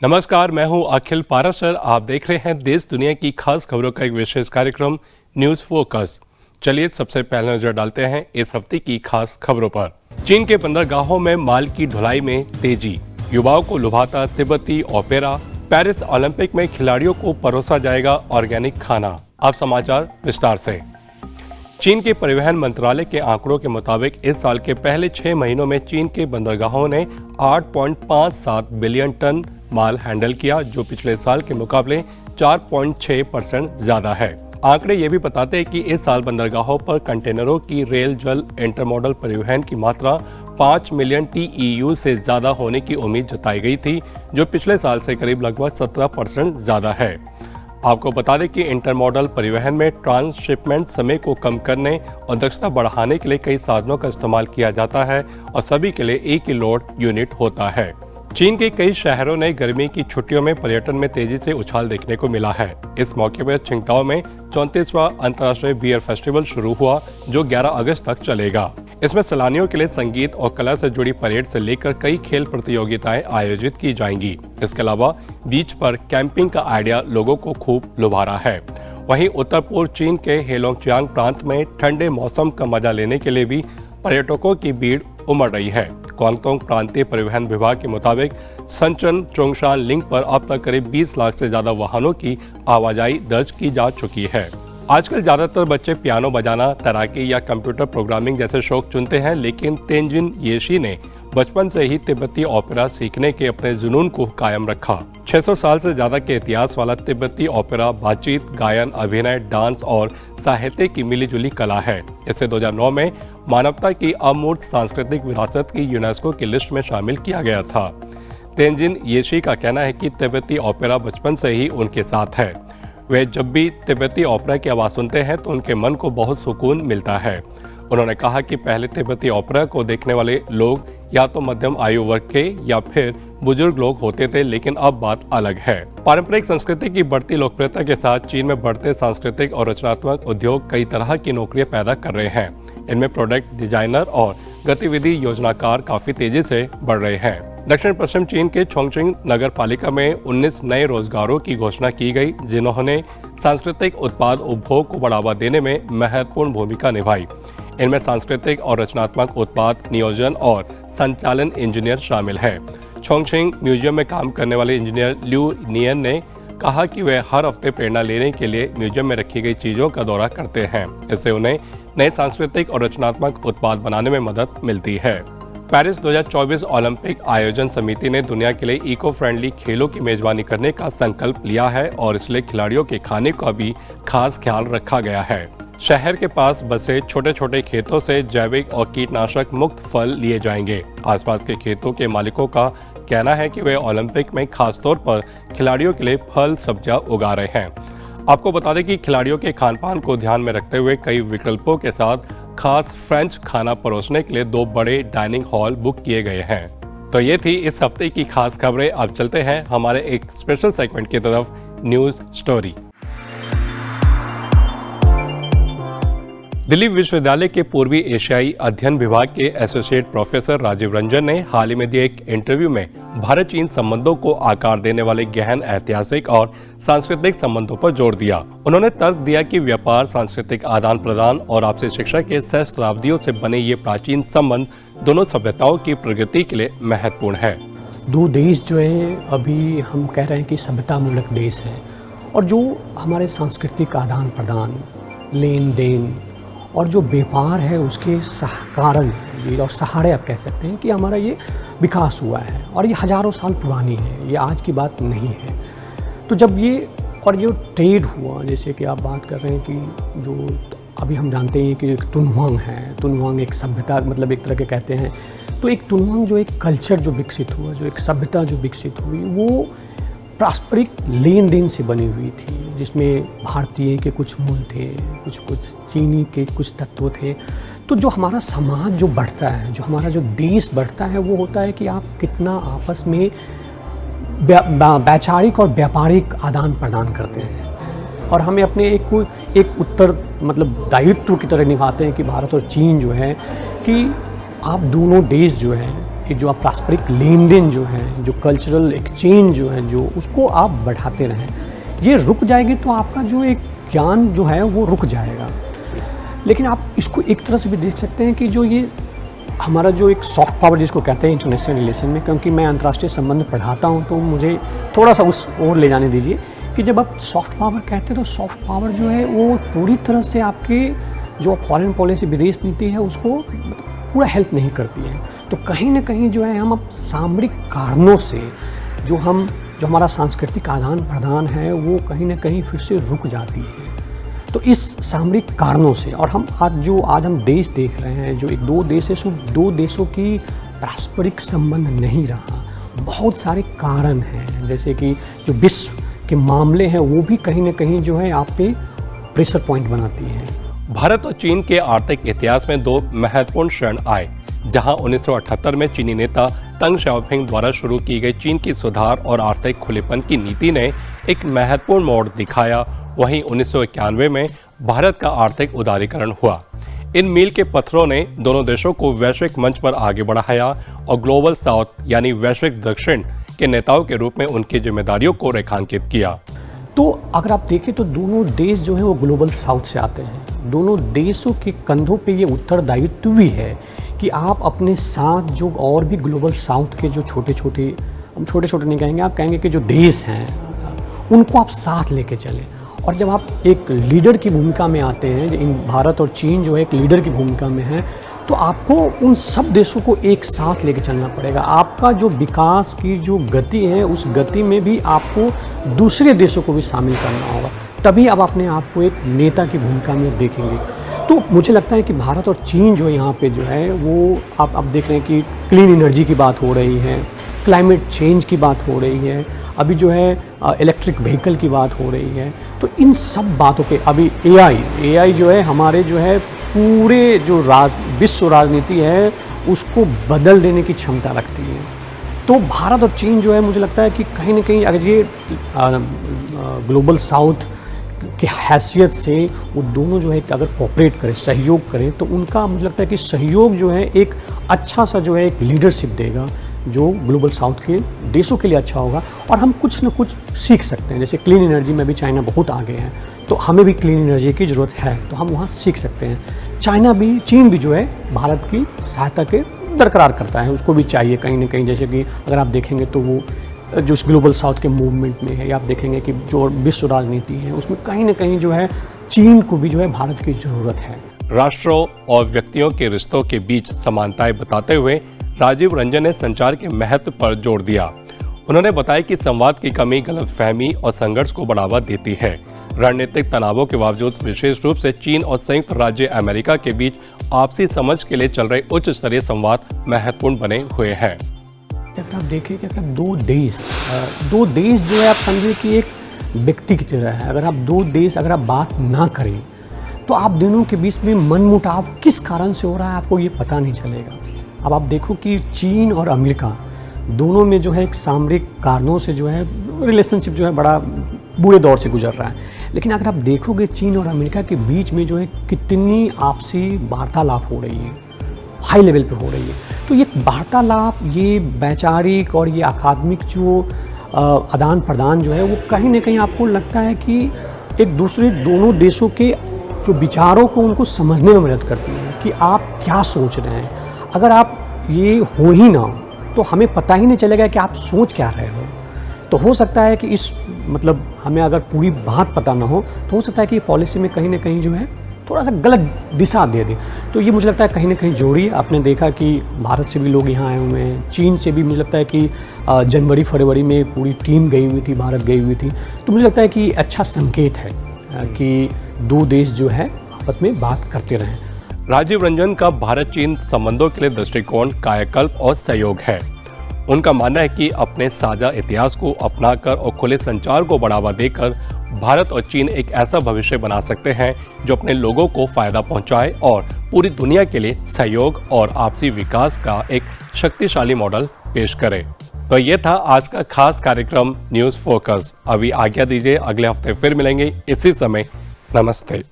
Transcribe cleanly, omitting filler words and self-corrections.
नमस्कार, मैं हूं अखिल पाराशर। आप देख रहे हैं देश दुनिया की खास खबरों का एक विशेष कार्यक्रम न्यूज फोकस। चलिए सबसे पहले नजर डालते हैं इस हफ्ते की खास खबरों पर। चीन के बंदरगाहों में माल की ढुलाई में तेजी, युवाओं को लुभाता तिब्बती ओपेरा, पेरिस ओलंपिक में खिलाड़ियों को परोसा जाएगा ऑर्गेनिक खाना। अब समाचार विस्तार से। चीन के परिवहन मंत्रालय के आंकड़ों के मुताबिक इस साल के पहले 6 महीनों में चीन के बंदरगाहों ने 8.57 बिलियन टन माल हैंडल किया, जो पिछले साल के मुकाबले 4.6% ज्यादा है। आंकड़े ये भी बताते हैं कि इस साल बंदरगाहों पर कंटेनरों की रेल जल इंटरमोडल परिवहन की मात्रा 5 मिलियन TEU से ज्यादा होने की उम्मीद जताई गई थी, जो पिछले साल से करीब लगभग 17% ज्यादा है। आपको बता दें कि इंटरमोडल परिवहन में ट्रांसशिपमेंट समय को कम करने और दक्षता बढ़ाने के लिए कई साधनों का इस्तेमाल किया जाता है और सभी के लिए एक ही लोड यूनिट होता है। चीन के कई शहरों ने गर्मी की छुट्टियों में पर्यटन में तेजी से उछाल देखने को मिला है। इस मौके पर छिंगताओ में 34वां अंतर्राष्ट्रीय बियर फेस्टिवल शुरू हुआ, जो 11 अगस्त तक चलेगा। इसमें सैलानियों के लिए संगीत और कला से जुड़ी परेड से लेकर कई खेल प्रतियोगिताएं आयोजित की जाएंगी। इसके अलावा बीच पर कैंपिंग का आइडिया लोगों को खूब लुभा रहा है। वहीं उत्तर पूर्व चीन के हेलोंगजियांग प्रांत में ठंडे मौसम का मजा लेने के लिए भी पर्यटकों की भीड़ उमड़ रही है। ग्वांगडोंग प्रांतीय परिवहन विभाग के मुताबिक संचन चोंगशान लिंक पर अब तक करीब 20 लाख से ज्यादा वाहनों की आवाजाही दर्ज की जा चुकी है। आजकल ज्यादातर बच्चे पियानो बजाना, तैराकी या कंप्यूटर प्रोग्रामिंग जैसे शौक चुनते हैं, लेकिन तेंजिन येशी ने बचपन से ही तिब्बती ओपेरा सीखने के अपने जुनून को कायम रखा। 600 साल से ज्यादा के इतिहास वाला तिब्बती ओपेरा बातचीत, गायन, अभिनय, डांस और साहित्य की मिलीजुली कला है। इसे 2009 में मानवता की अमूर्त सांस्कृतिक विरासत की यूनेस्को की लिस्ट में शामिल किया गया था। तेंजिन येशी का कहना है कि तिब्बती ओपेरा बचपन से ही उनके साथ है। वे जब भी तिब्बती ओपेरा की आवाज़ सुनते हैं तो उनके मन को बहुत सुकून मिलता है। उन्होंने कहा कि पहले तिब्बती ओपेरा को देखने वाले लोग या तो मध्यम आयु वर्ग के या फिर बुजुर्ग लोग होते थे, लेकिन अब बात अलग है। पारंपरिक संस्कृति की बढ़ती लोकप्रियता के साथ चीन में बढ़ते सांस्कृतिक और रचनात्मक उद्योग कई तरह की नौकरियां पैदा कर रहे हैं। इनमें प्रोडक्ट डिजाइनर और गतिविधि योजनाकार काफी तेजी से बढ़ रहे हैं। दक्षिण पश्चिम चीन के छोंगचिंग नगर पालिका में 19 नए रोजगारों की घोषणा की गई, जिन्होंने सांस्कृतिक उत्पाद उपभोग को बढ़ावा देने में महत्वपूर्ण भूमिका निभाई। इनमें सांस्कृतिक और रचनात्मक उत्पाद नियोजन और संचालन इंजीनियर शामिल हैं। छोंगचिंग म्यूजियम में काम करने वाले इंजीनियर ल्यू नियन ने कहा कि वे हर हफ्ते प्रेरणा लेने के लिए म्यूजियम में रखी गई चीजों का दौरा करते हैं। इससे उन्हें नए सांस्कृतिक और रचनात्मक उत्पाद बनाने में मदद मिलती है। पेरिस 2024 ओलंपिक आयोजन समिति ने दुनिया के लिए इको फ्रेंडली खेलों की मेजबानी करने का संकल्प लिया है और इसलिए खिलाड़ियों के खाने का भी खास ख्याल रखा गया है। शहर के पास बसे छोटे छोटे खेतों से जैविक और कीटनाशक मुक्त फल लिए जाएंगे। आसपास के खेतों के मालिकों का कहना है कि वे ओलंपिक में खासतौर पर खिलाड़ियों के लिए फल सब्जियां उगा रहे हैं। आपको बता दें कि खिलाड़ियों के खान पान को ध्यान में रखते हुए कई विकल्पों के साथ खास फ्रेंच खाना परोसने के लिए 2 बड़े डाइनिंग हॉल बुक किए गए हैं। तो ये थी इस हफ्ते की खास खबरें। अब चलते हैं हमारे एक स्पेशल सेगमेंट की तरफ, न्यूज स्टोरी। दिल्ली विश्वविद्यालय के पूर्वी एशियाई अध्ययन विभाग के एसोसिएट प्रोफेसर राजीव रंजन ने हाल ही में दिए एक इंटरव्यू में भारत चीन संबंधों को आकार देने वाले गहन ऐतिहासिक और सांस्कृतिक संबंधों पर जोर दिया। उन्होंने तर्क दिया कि व्यापार, सांस्कृतिक आदान प्रदान और आपसी शिक्षा के सहस्त्राब्दियों से बने ये प्राचीन संबंध दोनों सभ्यताओं की प्रगति के लिए महत्वपूर्ण है। 2 देश जो है अभी हम कह रहे हैं कि सभ्यता मूलक देश है, और जो हमारे सांस्कृतिक आदान प्रदान, लेन देन और जो व्यापार है उसके कारण और सहारे आप कह सकते हैं कि हमारा ये विकास हुआ है, और ये हज़ारों साल पुरानी है, ये आज की बात नहीं है। तो जब ये और जो ट्रेड हुआ, जैसे कि आप बात कर रहे हैं कि जो अभी हम जानते हैं कि एक तुनहुआंग है, तुनहुआंग एक सभ्यता मतलब एक तरह के कहते हैं, तो एक तुनहुआंग जो एक कल्चर जो विकसित हुआ, जो एक सभ्यता जो विकसित हुई, वो पारस्परिक लेन देन से बनी हुई थी, जिसमें भारतीय के कुछ मूल थे, कुछ चीनी के कुछ तत्व थे। तो जो हमारा समाज जो बढ़ता है, जो हमारा जो देश बढ़ता है, वो होता है कि आप कितना आपस में वैचारिक और व्यापारिक आदान प्रदान करते हैं। और हमें अपने एक उत्तर मतलब दायित्व की तरह निभाते हैं कि भारत और चीन जो है कि आप दोनों देश जो हैं ये जो आप पारस्परिक लेन देन जो है, जो कल्चरल एक्सचेंज जो है, जो उसको आप बढ़ाते रहें। ये रुक जाएगी तो आपका जो एक ज्ञान जो है वो रुक जाएगा। लेकिन आप इसको एक तरह से भी देख सकते हैं कि जो ये हमारा जो एक सॉफ्ट पावर जिसको कहते हैं इंटरनेशनल रिलेशन में, क्योंकि मैं अंतर्राष्ट्रीय संबंध पढ़ाता हूँ तो मुझे थोड़ा सा उस ओर ले जाने दीजिए कि जब आप सॉफ्ट पावर कहते हैं तो सॉफ्ट पावर जो है वो पूरी तरह से आपके जो फॉरेन पॉलिसी विदेश नीति है उसको पूरा हेल्प नहीं करती है। तो कहीं ना कहीं जो है हम अब सामरिक कारणों से जो हमारा सांस्कृतिक आदान प्रदान है वो कहीं ना कहीं फिर से रुक जाती है। तो इस सामरिक कारणों से, और हम आज हम देश देख रहे हैं जो एक दो देश है, सो दो देशों की पारस्परिक संबंध नहीं रहा। बहुत सारे कारण हैं, जैसे कि जो विश्व के मामले हैं वो भी कहीं ना कहीं जो है आप पे प्रेशर पॉइंट बनाती हैं। भारत और चीन के आर्थिक इतिहास में दो महत्वपूर्ण क्षण आए, जहां 1978 में चीनी नेता तंग शाओपिंग द्वारा शुरू की गई चीन की सुधार और आर्थिक खुलेपन की नीति ने एक महत्वपूर्ण मोड़ दिखाया। वहीं 1991 में भारत का आर्थिक उदारीकरण हुआ। इन मील के पत्थरों ने दोनों देशों को वैश्विक मंच पर आगे बढ़ाया और ग्लोबल साउथ यानी वैश्विक दक्षिण के नेताओं के रूप में उनकी जिम्मेदारियों को रेखांकित किया। तो अगर आप देखें तो दोनों देश जो है वो ग्लोबल साउथ से आते हैं। दोनों देशों के कंधों पे ये उत्तरदायित्व भी है कि आप अपने साथ जो और भी ग्लोबल साउथ के जो छोटे छोटे नहीं कहेंगे, आप कहेंगे कि जो देश हैं उनको आप साथ लेके चलें। और जब आप एक लीडर की भूमिका में आते हैं, इन भारत और चीन जो है एक लीडर की भूमिका में है, तो आपको उन सब देशों को एक साथ लेके चलना पड़ेगा। आपका जो विकास की जो गति है उस गति में भी आपको दूसरे देशों को भी शामिल करना होगा, तभी आप अपने आप को एक नेता की भूमिका में देखेंगे। तो मुझे लगता है कि भारत और चीन जो यहाँ पे जो है वो आप देख रहे हैं कि क्लीन एनर्जी की बात हो रही है, क्लाइमेट चेंज की बात हो रही है, अभी जो है इलेक्ट्रिक व्हीकल की बात हो रही है। तो इन सब बातों पे अभी एआई जो है हमारे जो है पूरे जो विश्व राजनीति है उसको बदल देने की क्षमता रखती है। तो भारत और चीन जो है मुझे लगता है कि कहीं ना कहीं अगर ये ग्लोबल साउथ की हैसियत से वो दोनों जो है अगर कोऑपरेट करें, सहयोग करें, तो उनका मुझे लगता है कि सहयोग जो है एक अच्छा सा जो है एक लीडरशिप देगा जो ग्लोबल साउथ के देशों के लिए अच्छा होगा। और हम कुछ न कुछ सीख सकते हैं, जैसे क्लीन एनर्जी में भी चाइना बहुत आगे है, तो हमें भी क्लीन एनर्जी की ज़रूरत है, तो हम वहाँ सीख सकते हैं। चीन भी जो है भारत की सहायता के दरकरार करता है, उसको भी चाहिए कहीं ना कहीं। जैसे कि अगर आप देखेंगे तो वो जो इस ग्लोबल साउथ के मूवमेंट में है, या आप देखेंगे कि जो विश्व राजनीति है उसमें कहीं ना कहीं जो है चीन को भी जो है भारत की ज़रूरत है। राष्ट्रों और व्यक्तियों के रिश्तों के बीच समानताएं बताते हुए राजीव रंजन ने संचार के महत्व पर जोर दिया। उन्होंने बताया कि संवाद की कमी गलतफहमी और संघर्ष को बढ़ावा देती है। रणनीतिक तनावों के बावजूद विशेष रूप से चीन और संयुक्त राज्य अमेरिका के बीच आपसी समझ के लिए चल रहे उच्च स्तरीय संवाद महत्वपूर्ण बने हुए हैं। अगर आप देखें कि अगर दो देश जो है आप समझिए कि एक व्यक्ति की तरह है। अगर आप दो देश अगर आप बात ना करें तो आप दोनों के बीच में मनमुटाव किस कारण से हो रहा है आपको ये पता नहीं चलेगा। अब आप देखो कि चीन और अमेरिका दोनों में जो है एक सामरिक कारणों से जो है रिलेशनशिप जो है बड़ा बुरे दौर से गुजर रहा है। लेकिन अगर आप देखोगे चीन और अमेरिका के बीच में जो है कितनी आपसी वार्तालाप हो रही है, हाई लेवल पे हो रही है। तो ये वार्तालाप, ये वैचारिक और ये अकादमिक जो आदान प्रदान जो है वो कहीं ना कहीं आपको लगता है कि एक दूसरे दोनों देशों के जो विचारों को उनको समझने में मदद करती है कि आप क्या सोच रहे हैं। अगर आप ये हो ही ना तो हमें पता ही नहीं चलेगा कि आप सोच क्या रहे हो। तो हो सकता है कि मतलब हमें अगर पूरी बात पता ना हो तो हो सकता है कि पॉलिसी में कहीं ना कहीं जो है थोड़ा सा गलत दिशा दे दे। तो ये मुझे लगता है कहीं ना कहीं जोड़ी। आपने देखा कि भारत से भी लोग यहाँ आए हुए हैं, चीन से भी मुझे लगता है कि जनवरी फरवरी में पूरी टीम गई हुई थी, भारत गई हुई थी। तो मुझे लगता है कि अच्छा संकेत है कि दो देश जो है आपस में बात करते रहें। राजीव रंजन का भारत चीन संबंधों के लिए दृष्टिकोण कायाकल्प और सहयोग है। उनका मानना है कि अपने साझा इतिहास को अपनाकर और खुले संचार को बढ़ावा देकर भारत और चीन एक ऐसा भविष्य बना सकते हैं जो अपने लोगों को फायदा पहुंचाए और पूरी दुनिया के लिए सहयोग और आपसी विकास का एक शक्तिशाली मॉडल पेश करे। तो ये था आज का खास कार्यक्रम न्यूज़ फोकस। अभी आज्ञा दीजिए, अगले हफ्ते फिर मिलेंगे इसी समय। नमस्ते।